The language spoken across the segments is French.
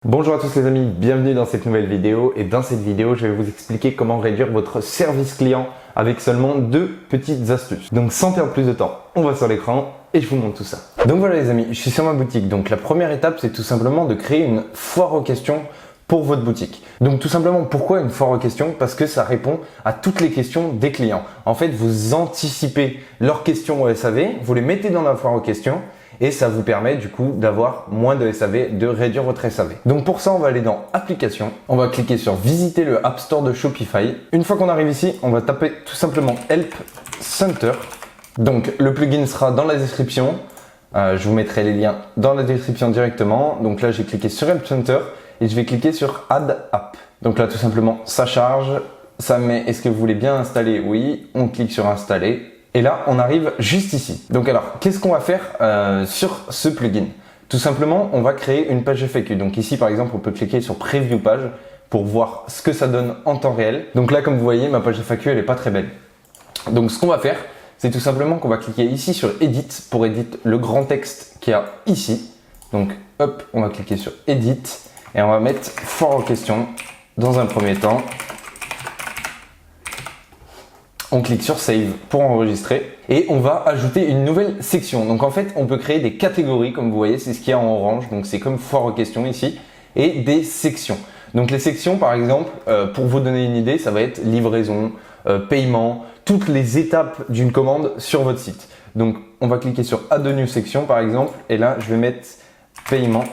Bonjour à tous les amis, bienvenue dans cette nouvelle vidéo et dans cette vidéo je vais vous expliquer comment réduire votre service client avec seulement deux petites astuces. Donc sans perdre plus de temps, on va sur l'écran et je vous montre tout ça. Donc voilà les amis, je suis sur ma boutique. Donc la première étape c'est tout simplement de créer une foire aux questions pour votre boutique. Donc tout simplement pourquoi une foire aux questions? Parce que ça répond à toutes les questions des clients. En fait vous anticipez leurs questions au SAV, vous les mettez dans la foire aux questions et ça vous permet du coup d'avoir moins de SAV, de réduire votre SAV. Donc pour ça, on va aller dans Applications, on va cliquer sur Visiter le App Store de Shopify. Une fois qu'on arrive ici, on va taper tout simplement Help Center. Donc le plugin sera dans la description. Je vous mettrai les liens dans la description directement. Donc là, j'ai cliqué sur Help Center et je vais cliquer sur Add App. Donc là, tout simplement, ça charge. Ça met est-ce que vous voulez bien installer? Oui. On clique sur Installer. Et là, on arrive juste ici. Donc alors, qu'est-ce qu'on va faire sur ce plugin? Tout simplement, on va créer une page FAQ. Donc ici, par exemple, on peut cliquer sur Preview Page pour voir ce que ça donne en temps réel. Donc là, comme vous voyez, ma page FAQ, elle n'est pas très belle. Donc ce qu'on va faire, c'est tout simplement qu'on va cliquer ici sur Edit pour éditer le grand texte qu'il y a ici. Donc hop, on va cliquer sur Edit et on va mettre foire aux questions dans un premier temps. On clique sur Save pour enregistrer et on va ajouter une nouvelle section. Donc en fait, on peut créer des catégories comme vous voyez, c'est ce qu'il y a en orange. Donc c'est comme foire aux questions ici et des sections. Donc les sections par exemple, pour vous donner une idée, ça va être livraison, paiement, toutes les étapes d'une commande sur votre site. Donc on va cliquer sur Add a new section par exemple et là je vais mettre paiement.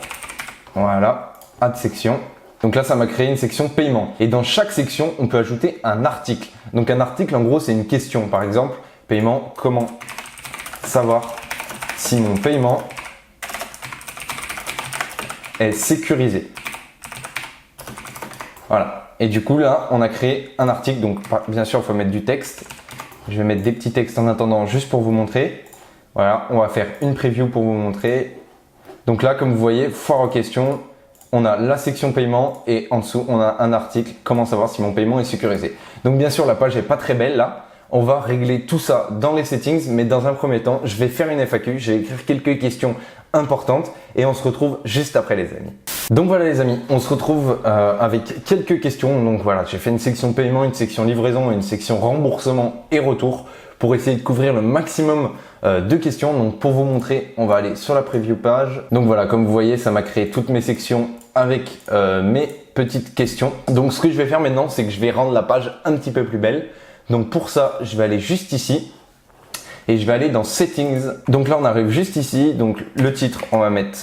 Voilà, Add section. Donc là, ça m'a créé une section paiement. Et dans chaque section, on peut ajouter un article. Donc un article, en gros, c'est une question. Par exemple, paiement, comment savoir si mon paiement est sécurisé? Voilà. Et du coup, là, on a créé un article. Donc bien sûr, il faut mettre du texte. Je vais mettre des petits textes en attendant juste pour vous montrer. Voilà, on va faire une preview pour vous montrer. Donc là, comme vous voyez, foire aux questions. On a la section paiement et en dessous, on a un article, comment savoir si mon paiement est sécurisé. Donc bien sûr, la page n'est pas très belle là. On va régler tout ça dans les settings, mais dans un premier temps, je vais faire une FAQ, je vais écrire quelques questions importantes et on se retrouve juste après les amis. Donc voilà les amis, on se retrouve avec quelques questions. Donc voilà, j'ai fait une section paiement, une section livraison et une section remboursement et retour pour essayer de couvrir le maximum de questions. Donc pour vous montrer, on va aller sur la preview page. Donc voilà, comme vous voyez, ça m'a créé toutes mes sections avec mes petites questions. Donc ce que je vais faire maintenant, c'est que je vais rendre la page un petit peu plus belle. Donc pour ça, je vais aller juste ici et je vais aller dans Settings. Donc là, on arrive juste ici. Donc le titre, on va mettre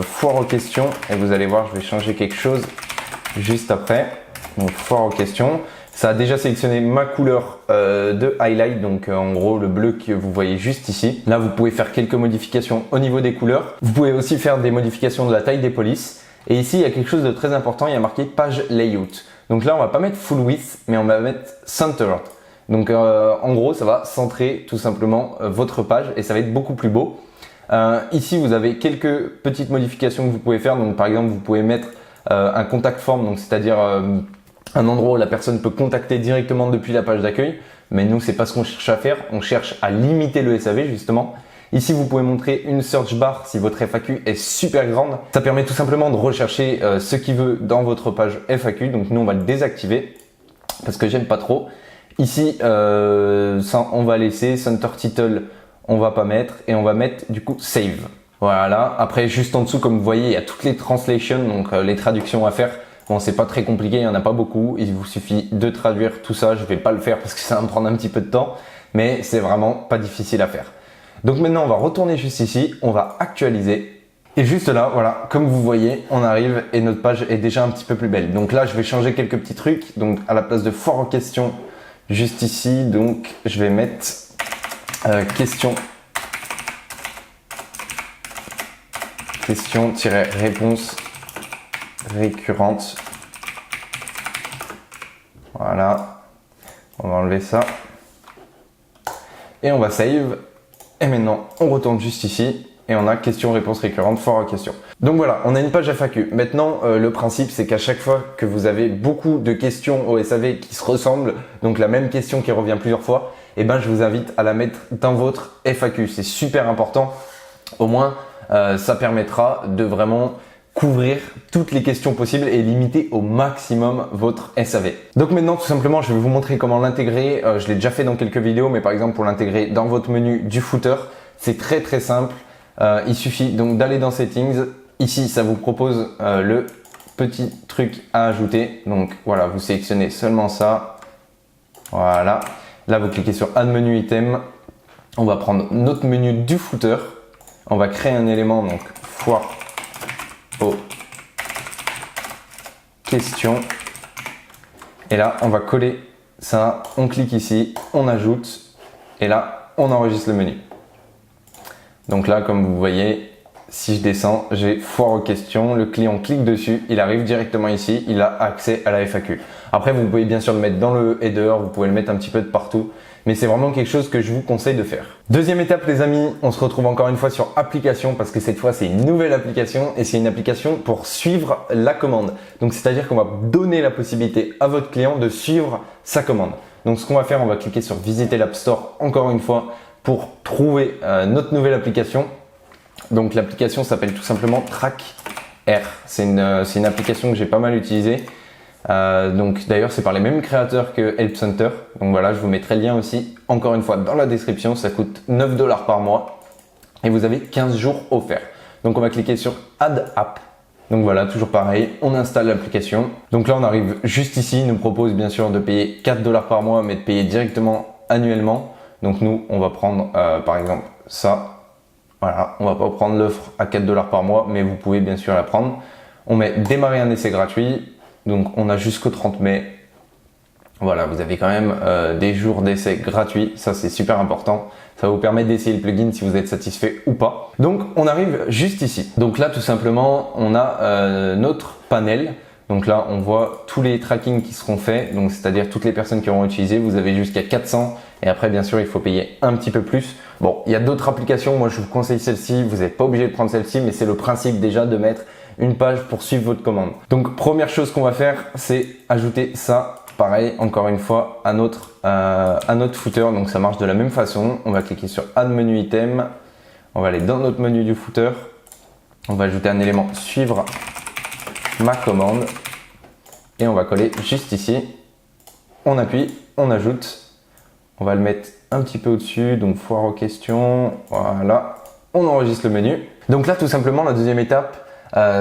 foire aux questions et vous allez voir, je vais changer quelque chose juste après. Donc foire aux questions. Ça a déjà sélectionné ma couleur de highlight, donc en gros le bleu que vous voyez juste ici. Là, vous pouvez faire quelques modifications au niveau des couleurs. Vous pouvez aussi faire des modifications de la taille des polices. Et ici, il y a quelque chose de très important, il y a marqué page layout. Donc là, on va pas mettre full width, mais on va mettre centered. Donc en gros, ça va centrer tout simplement votre page et ça va être beaucoup plus beau. Ici, vous avez quelques petites modifications que vous pouvez faire. Donc par exemple, vous pouvez mettre un contact form, donc c'est-à-dire un endroit où la personne peut contacter directement depuis la page d'accueil. Mais nous, c'est pas ce qu'on cherche à faire. On cherche à limiter le SAV justement. Ici, vous pouvez montrer une search bar si votre FAQ est super grande. Ça permet tout simplement de rechercher ce qu'il veut dans votre page FAQ. Donc nous, on va le désactiver parce que j'aime pas trop. Ici, ça, on va laisser Center Title, on va pas mettre et on va mettre du coup Save. Voilà. Après, juste en dessous, comme vous voyez, il y a toutes les translations, donc les traductions à faire. Bon, c'est pas très compliqué, il y en a pas beaucoup. Il vous suffit de traduire tout ça. Je vais pas le faire parce que ça va me prendre un petit peu de temps, mais c'est vraiment pas difficile à faire. Donc maintenant, on va retourner juste ici, on va actualiser. Et juste là, voilà, comme vous voyez, on arrive et notre page est déjà un petit peu plus belle. Donc là, je vais changer quelques petits trucs. Donc à la place de foire aux questions, juste ici, donc je vais mettre question-réponse récurrente. Voilà, on va enlever ça. Et on va save. Et maintenant, on retourne juste ici et on a question-réponse récurrente, foire aux questions. Donc voilà, on a une page FAQ. Maintenant, le principe, c'est qu'à chaque fois que vous avez beaucoup de questions au SAV qui se ressemblent, donc la même question qui revient plusieurs fois, eh ben, je vous invite à la mettre dans votre FAQ. C'est super important. Au moins, ça permettra de vraiment couvrir toutes les questions possibles et limiter au maximum votre SAV. Donc maintenant, tout simplement, je vais vous montrer comment l'intégrer. Je l'ai déjà fait dans quelques vidéos, mais par exemple, pour l'intégrer dans votre menu du footer, c'est très simple. Il suffit donc d'aller dans Settings. Ici, ça vous propose le petit truc à ajouter. Donc voilà, vous sélectionnez seulement ça. Voilà. Là, vous cliquez sur Add Menu Item. On va prendre notre menu du footer. On va créer un élément, donc foire aux questions. Et là, on va coller ça. On clique ici, on ajoute. Et là, on enregistre le menu. Donc là, comme vous voyez, si je descends, j'ai foire aux questions. Le client clique dessus, il arrive directement ici, il a accès à la FAQ. Après, vous pouvez bien sûr le mettre dans le header, vous pouvez le mettre un petit peu de partout, mais c'est vraiment quelque chose que je vous conseille de faire. Deuxième étape, les amis, on se retrouve encore une fois sur application parce que cette fois, c'est une nouvelle application et c'est une application pour suivre la commande. Donc, c'est-à-dire qu'on va donner la possibilité à votre client de suivre sa commande. Donc, ce qu'on va faire, on va cliquer sur visiter l'App Store encore une fois pour trouver notre nouvelle application. Donc l'application s'appelle tout simplement TrackR. C'est une application que j'ai pas mal utilisée. Donc d'ailleurs c'est par les mêmes créateurs que Help Center. Donc voilà, je vous mettrai le lien aussi encore une fois dans la description. Ça coûte 9 $ par mois et vous avez 15 jours offerts. Donc on va cliquer sur Add App. Donc voilà, toujours pareil, on installe l'application. Donc là on arrive juste ici, il nous propose bien sûr de payer 4 $ par mois mais de payer directement annuellement. Donc nous, on va prendre par exemple ça. Voilà, on va pas prendre l'offre à 4 $ par mois, mais vous pouvez bien sûr la prendre. On met démarrer un essai gratuit. Donc on a jusqu'au 30 mai. Voilà, vous avez quand même des jours d'essai gratuits. Ça, c'est super important. Ça va vous permettre d'essayer le plugin si vous êtes satisfait ou pas. Donc on arrive juste ici. Donc là, tout simplement, on a notre panel. Donc là, on voit tous les trackings qui seront faits, donc c'est-à-dire toutes les personnes qui auront utilisé. Vous avez jusqu'à 400 et après, bien sûr, il faut payer un petit peu plus. Bon, il y a d'autres applications. Moi, je vous conseille celle-ci. Vous n'êtes pas obligé de prendre celle-ci, mais c'est le principe déjà de mettre une page pour suivre votre commande. Donc, première chose qu'on va faire, c'est ajouter ça. Pareil, encore une fois, à notre footer. Donc, ça marche de la même façon. On va cliquer sur Add Menu Item. On va aller dans notre menu du footer. On va ajouter un élément suivre ma commande et on va coller juste ici. On appuie, on ajoute. On va le mettre un petit peu au-dessus, donc foire aux questions. Voilà, on enregistre le menu. Donc là, tout simplement, la deuxième étape,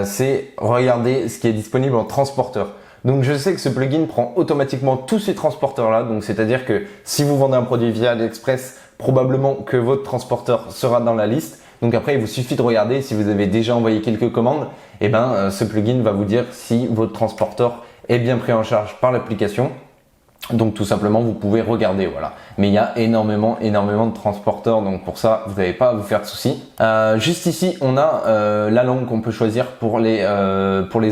c'est regarder ce qui est disponible en transporteur. Donc je sais que ce plugin prend automatiquement tous ces transporteurs-là. Donc c'est-à-dire que si vous vendez un produit via AliExpress, probablement que votre transporteur sera dans la liste. Donc après, il vous suffit de regarder si vous avez déjà envoyé quelques commandes. Et ben, ce plugin va vous dire si votre transporteur est bien pris en charge par l'application. Donc tout simplement, vous pouvez regarder, voilà. Mais il y a énormément de transporteurs, donc pour ça, vous n'avez pas à vous faire de soucis. Juste ici, on a la langue qu'on peut choisir pour les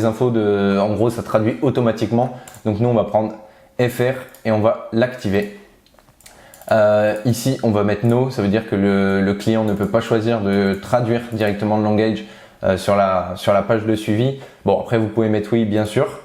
infos de. En gros, ça traduit automatiquement. Donc nous, on va prendre FR et on va l'activer. Ici, on va mettre No, ça veut dire que le client ne peut pas choisir de traduire directement le language sur la page de suivi. Bon, après, vous pouvez mettre oui, bien sûr.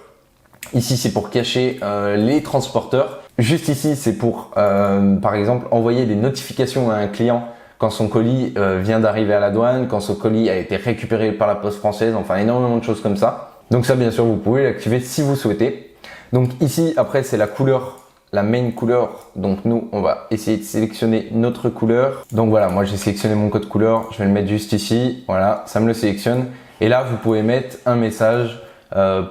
Ici, c'est pour cacher les transporteurs. Juste ici, c'est pour, par exemple, envoyer des notifications à un client quand son colis vient d'arriver à la douane, quand son colis a été récupéré par la Poste française, enfin énormément de choses comme ça. Donc ça, bien sûr, vous pouvez l'activer si vous souhaitez. Donc ici, après, c'est la couleur, la main couleur. Donc nous, on va essayer de sélectionner notre couleur. Donc voilà, moi j'ai sélectionné mon code couleur. Je vais le mettre juste ici. Voilà, ça me le sélectionne. Et là, vous pouvez mettre un message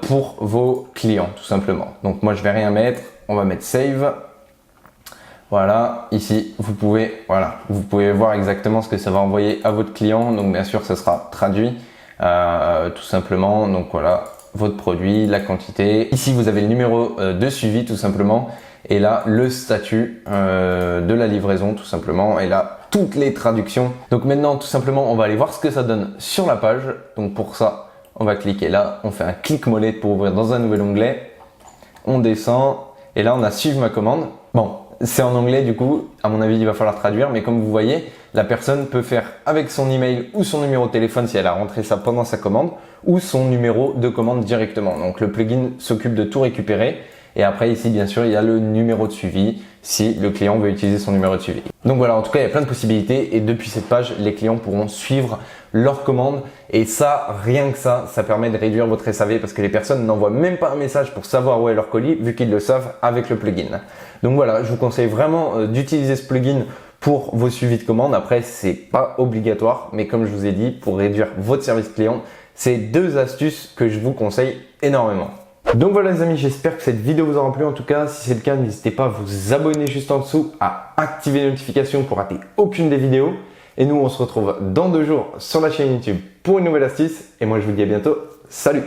pour vos clients, tout simplement. Donc moi, je vais rien mettre. On va mettre Save. Voilà, ici, vous pouvez voir exactement ce que ça va envoyer à votre client. Donc bien sûr, ça sera traduit tout simplement. Donc voilà, votre produit, la quantité. Ici, vous avez le numéro de suivi tout simplement. Et là, le statut de la livraison tout simplement. Et là, toutes les traductions. Donc maintenant, tout simplement, on va aller voir ce que ça donne sur la page. Donc pour ça, on va cliquer là. On fait un clic molette pour ouvrir dans un nouvel onglet. On descend. Et là, on a suivi ma commande. Bon, c'est en anglais du coup. À mon avis, il va falloir traduire. Mais comme vous voyez, la personne peut faire avec son email ou son numéro de téléphone si elle a rentré ça pendant sa commande ou son numéro de commande directement. Donc le plugin s'occupe de tout récupérer Et après ici, bien sûr, il y a le numéro de suivi si le client veut utiliser son numéro de suivi. Donc voilà, en tout cas, il y a plein de possibilités et depuis cette page, les clients pourront suivre leurs commandes et ça, rien que ça permet de réduire votre SAV parce que les personnes n'envoient même pas un message pour savoir où est leur colis vu qu'ils le savent avec le plugin. Donc voilà, je vous conseille vraiment d'utiliser ce plugin pour vos suivis de commandes. Après, c'est pas obligatoire, mais comme je vous ai dit, pour réduire votre service client, c'est 2 astuces que je vous conseille énormément. Donc voilà les amis, j'espère que cette vidéo vous aura plu. En tout cas, si c'est le cas, n'hésitez pas à vous abonner juste en dessous, à activer les notifications pour rater aucune des vidéos. Et nous, on se retrouve dans 2 jours sur la chaîne YouTube pour une nouvelle astuce. Et moi, je vous dis à bientôt. Salut!